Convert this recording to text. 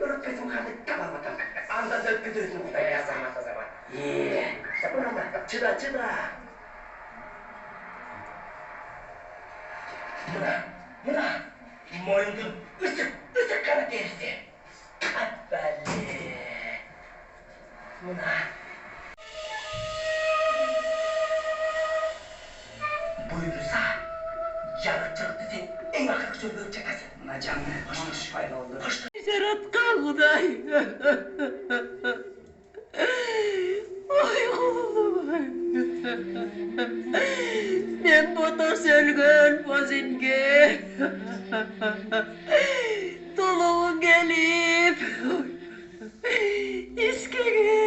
Öğretmenim kardeşim kabarmadan. Anda dökülüyorsun. Azamат. Çıda. Mına. Moyundun ısık kana terisi. Atbali. Mına. Buyursa. Жарыкчылыкты сен эң акыркы жолдо чакасың. Мына жаңы кош пайда болду. Жараткан Кудай. Ой Кудай. Мен ботос өлгөн бозинге. Толугун келип. Искеге